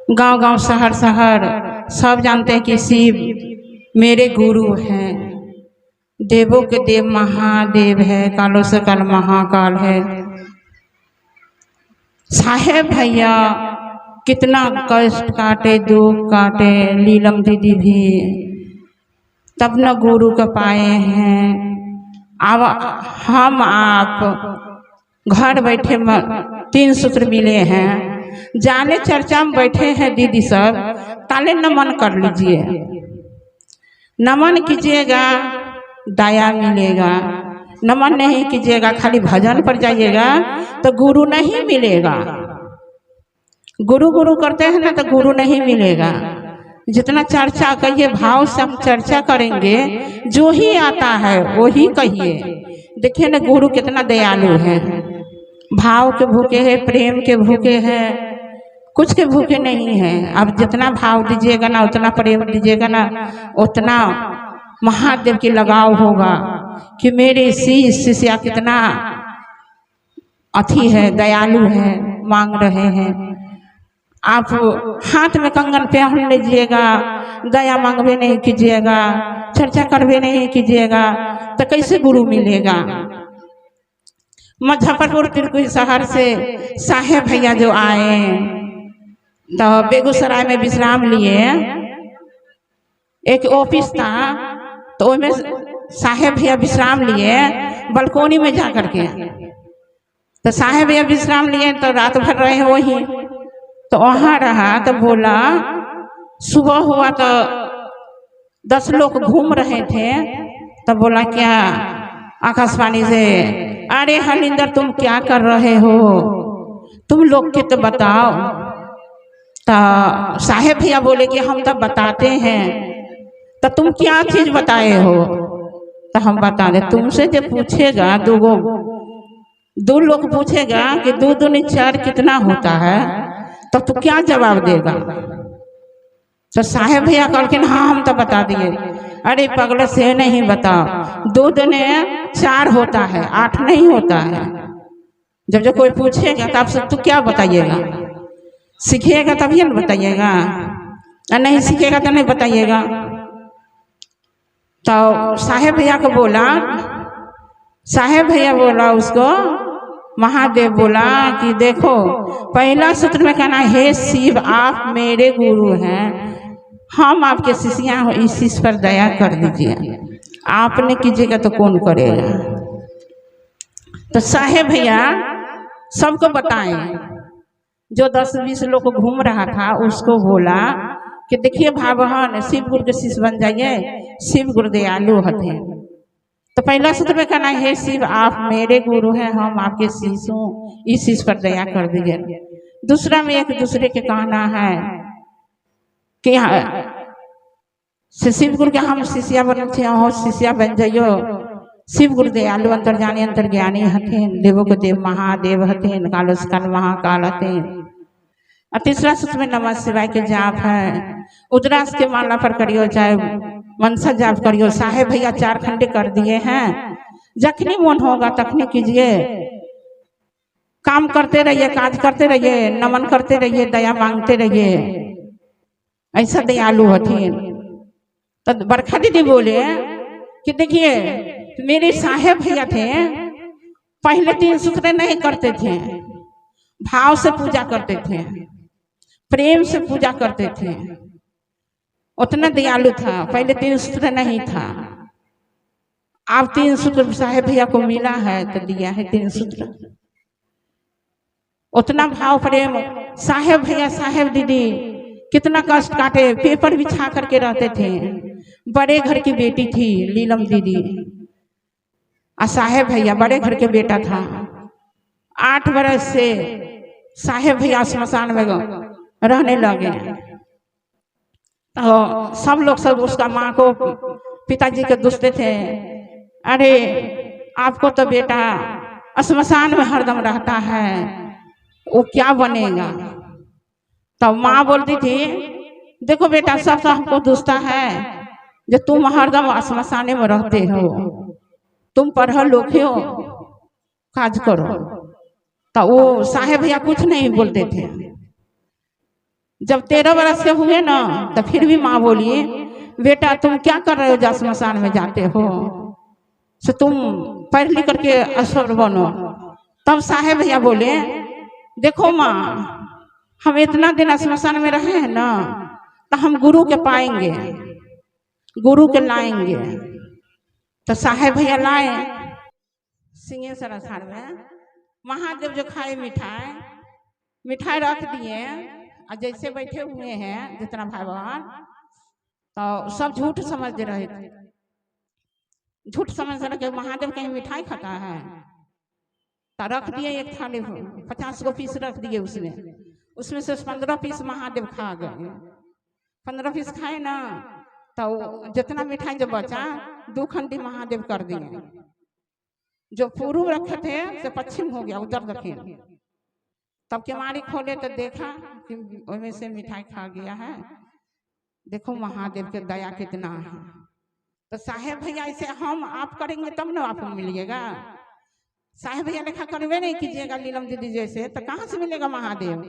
गांव गांव शहर शहर सब जानते हैं कि शिव मेरे गुरु हैं। देवों के देव महादेव है, कालों से काल महाकाल है। साहेब भैया कितना कष्ट काटे, दुख काटे, लीलम दीदी भी तब न गुरु को पाए हैं। अब हम आप घर बैठे 3 सूत्र मिले हैं, जाने चर्चा में बैठे हैं दीदी सब, ताले नमन कर लीजिए, नमन कीजिएगा दया मिलेगा। नमन नहीं कीजिएगा, खाली भजन पर जाइएगा तो गुरु नहीं मिलेगा। गुरु गुरु करते हैं ना तो गुरु नहीं मिलेगा। जितना चर्चा कहिए, भाव से हम चर्चा करेंगे, जो ही आता है वो ही कहिए। देखिए ना गुरु कितना दयालु है, भाव के भूखे हैं, प्रेम के भूखे हैं, कुछ के भूखे नहीं हैं। अब जितना भाव दीजिएगा ना, उतना प्रेम दीजिएगा ना, उतना महादेव की लगाव होगा कि मेरे शिष्या कितना अथी है, दयालु है, मांग रहे हैं। आप हाथ में कंगन पहन लीजिएगा, दया मांगवे नहीं कीजिएगा, चर्चा करवे नहीं कीजिएगा, तो कैसे गुरु मिलेगा। मुजफ्फरपुर तिरकुई शहर से साहेब भैया जो आए तो बेगूसराय में विश्राम लिए। एक ऑफिस था तो उसमें साहेब भैया विश्राम लिए बालकोनी में जा करके। तो साहेब भैया विश्राम लिए तो रात भर रहे वही, तो वहाँ रहा तो बोला, सुबह हुआ तो 10 लोग घूम रहे थे। तो बोला क्या आकाशवाणी से, अरे हरिंदर तुम क्या कर रहे हो, तुम लोग के तो बताओ। तो साहेब भैया बोले कि हम तो बताते हैं। तो तुम क्या चीज बताए हो? तो हम बता दे, तुमसे जो पूछेगा, दो लोग पूछेगा कि 2 दूनी 4 कितना होता है, तो तू क्या जवाब देगा? तो साहेब भैया कहलखिन हाँ हम तो बता दिए। अरे पगले से नहीं बताओ, 2 दूने 4 होता है, 8 नहीं होता है। जब कोई पूछेगा तो आपसे तू क्या बताइएगा? सीखिएगा तभी ना बताइएगा, और नहीं सीखेगा तो नहीं बताइएगा। तो साहेब भैया को बोला, साहेब भैया बोला उसको, महादेव बोला कि देखो पहला सूत्र में कहना, हे शिव आप मेरे गुरु हैं, हम आपके शिष्या हो, इस चीज पर दया कर दीजिए। आपने कीजिएगा तो कौन करेगा। तो साहेब भैया सबको बताएं। जो 10-20 लोग को घूम रहा था उसको बोला कि देखिए भाई बहन, शिव गुरु के शिष्य बन जाइए, शिव गुरु दयालु होते हैं। तो पहला सूत्र में कहना, हे शिव आप मेरे गुरु हैं, हम आपके शिष्य हूँ, इस चीज पर दया कर दीजिए। दूसरा में एक दूसरे के कहना है कि शिव गुरु के हम शिष्या बनते हो, शिष्या बन जाइयो। शिव गुरु दयालु अंतर्जानी अंतर्ज्ञानी हथिन, देवों के देव महादेव हथिन, कालों से काल महाकाल हथिन। और तीसरा सूत्र में नमः शिवाय के जाप है। उद्रास के माला पर करियो, चाहे मनसा जाप करियो। साहेब भैया 4 खंडे कर दिए हैं, जखनी मन होगा तखनी कीजिए, काम करते रहिए, काज करते रहिए, नमन करते रहिए, दया मांगते रहिए, ऐसा दयालु हथिन। तो बरखा दीदी बोले कि देखिए मेरे साहेब भैया थे, पहले 3 सूत्र नहीं करते थे, भाव से पूजा करते थे, प्रेम से पूजा करते थे, उतना दयालु था। पहले 3 सूत्र नहीं था, अब 3 सूत्र साहेब भैया को मिला है तो दिया है 3 सूत्र। उतना भाव प्रेम। साहेब भैया साहेब दीदी कितना कष्ट काटे, पेपर बिछा करके रहते थे। बड़े घर की बेटी थी लीलम दीदी, और साहेब भैया बड़े घर के बेटा था। 8 बरस से साहेब भैया श्मशान में रहने लगे। तो सब लोग सब उसका माँ को, पिताजी को दूसते थे, अरे आपको तो बेटा श्मशान में हरदम रहता है, वो क्या बनेगा। तो माँ बोलती थी, देखो बेटा सब तो हमको दूसता है, जो तुम हरदम श्मशान में रहते हो, तुम पढ़ो लिखो काज करो। तो वो साहेब भैया कुछ नहीं बोलते थे। जब 13 बरस के हुए ना तो फिर भी माँ बोली, बेटा तुम क्या कर रहे हो, जा स्मशान में जाते हो, सो तुम पढ़ लिख करके अफसर बनो। तब साहेब भैया बोले, देखो माँ, हम इतना दिन स्मशान में रहे हैं ना, तो हम गुरु के पाएंगे, गुरु के लाएंगे। तो साहेब भैया लाए सिंहेश्वर स्थान में। महादेव जो खाए मिठाई, मिठाई रख दिए, और जैसे बैठे हुए हैं जितना भाई बहन, तो सब झूठ समझ रहे थे, झूठ समझ रहे कि महादेव कहीं मिठाई खाता है। तो रख दिए एक थाली, 50 को पीस रख दिए उसमें से 15 पीस महादेव खा गए। 15 पीस खाए ना, तो जितना मिठाई जो बचा 2 खंडी महादेव कर दिए। जो पूर्व रखे थे से पश्चिम हो गया, उत्तर दक्षिण। तब केवाड़ी खोले तो देखा कि उसमें से मिठाई खा गया है। देखो महादेव के दया कितना है। तो साहेब भैया ऐसे हम आप करेंगे तब ना आपको मिलिएगा। साहेब भैया लेखा करवे नहीं कीजिएगा नीलम दीदी जैसे, तो कहाँ से मिलेगा महादेव।